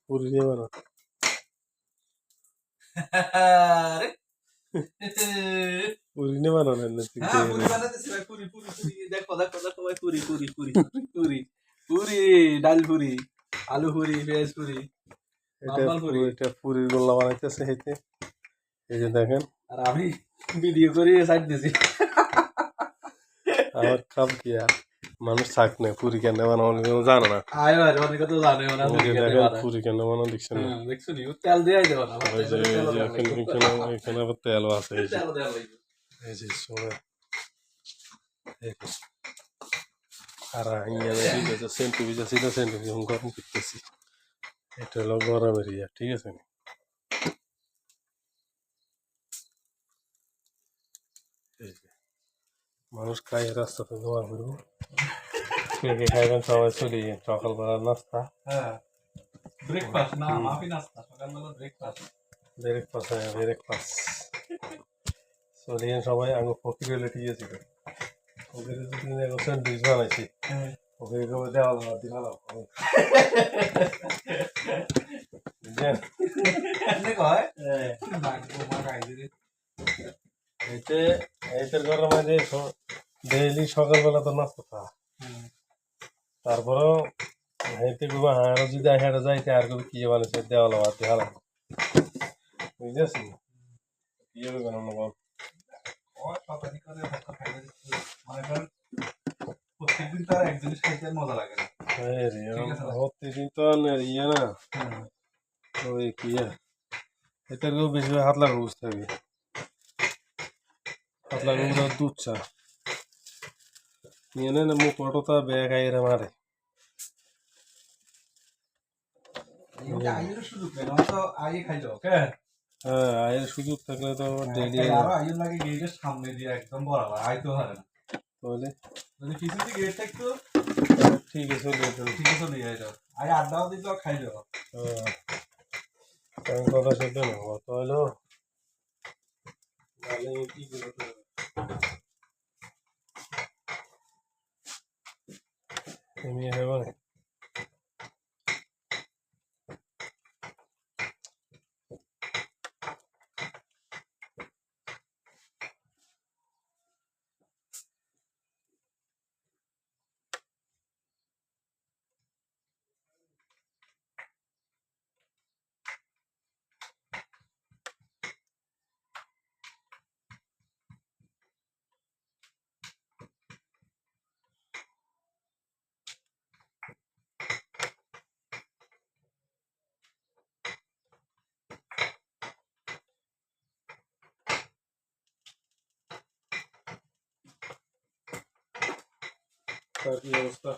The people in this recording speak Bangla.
পুরি নিয়ে বানাও। আরে পুরি নিয়ে বানাও না হ্যাঁ পুরি বানাতেছি ভাই, পুরি পুরি পুরি, দেখো দেখো দেখো ভাই, পুরি পুরি পুরি পুরি পুরি, ডাল পুরি, আলু পুরি, পেঁয়াজ পুরি, এটা নর্মাল পুরি। এটা পুরির গোল্লা বানাইতেছে হেঁটে, এই যে দেখেন। আর আমি ভিডিও করে সাইড দিছি। আমার খাব কি আর, মানুষ থাক না পুরি কেন বানানো জানে না। আয় ভাই অনেকে তো জানে না পুরি কেন দেখেন বানায়। পুরি কেন বানানো দেখছেন না। দেখছো নি তেল দেওয়াই দেবো না, ওই যে এই যে এখানে আবার তেলও আছে, এই যে তেল দেওয়া লাগবে। এই যে সোনা আর ইয়ে সেন্টু বিজাছি না, সেন্টু যখন গরম করতেছি, এটা হলো গরমের ইয়া, ঠিক আছে। এই যে মানুষ খায় রাস্তাতে দোয়া করবো, কে কে খাইবেন সবাই চলে গিয়ে সকালবেলার নাস্তা। হ্যাঁ ব্রেকফাস্ট না, মাফি নাস্তা, সকালবেলা ব্রেকফাস্ট। ব্রেকফাস্ট, হ্যাঁ ব্রেকফাস্ট চলে গিয়ে সবাই আগে ফকির হলে ঠিক আছে। ফকির যদি এখন স্যান্ডউইচ বানাইছি, ফকির করে দেওয়া দিন বুঝলেন। এতে এইটার গরম আছে ডেইলি সকালবেলা তো নাস্তা খা, তারপরেও হেঁটে গুবা আরো যদি হেঁটে যাইতে আর কবি কি বানাইছে দেওয়া লাগা দেওয়া লাগা, বুঝেছি কি হবে কেন বল। প্রত্যেকদিন তো আর এক জিনিস খাইতে মজা লাগে না। প্রতিদিন তো ইয়ে না, ওই কি এটার কেউ বেশি হাত লাগা বুঝতে হবে, হাত লাগা দুধ চা নিয়ে নেন মুখ অটোটা ব্যাগ আইরে মারে। আইয়ের সুযোগ নেই, তো আইয়ে খাইলো হ্যাঁ আয়ের সুযোগ থাকলে তো ডেইলি আরো আইয়ের লাগে গেটের সামনে দিয়ে একদম বরাবর আইতে পারে না, তাহলে যদি পিছন দিয়ে গেটটা একটু ঠিক আছে ঠিক আছে নিয়ে যাইতো, আই আড্ডাও দিত খাইলো। কথা সেটা না কত হলো কি এমনি হবে। তার কি অবস্থা?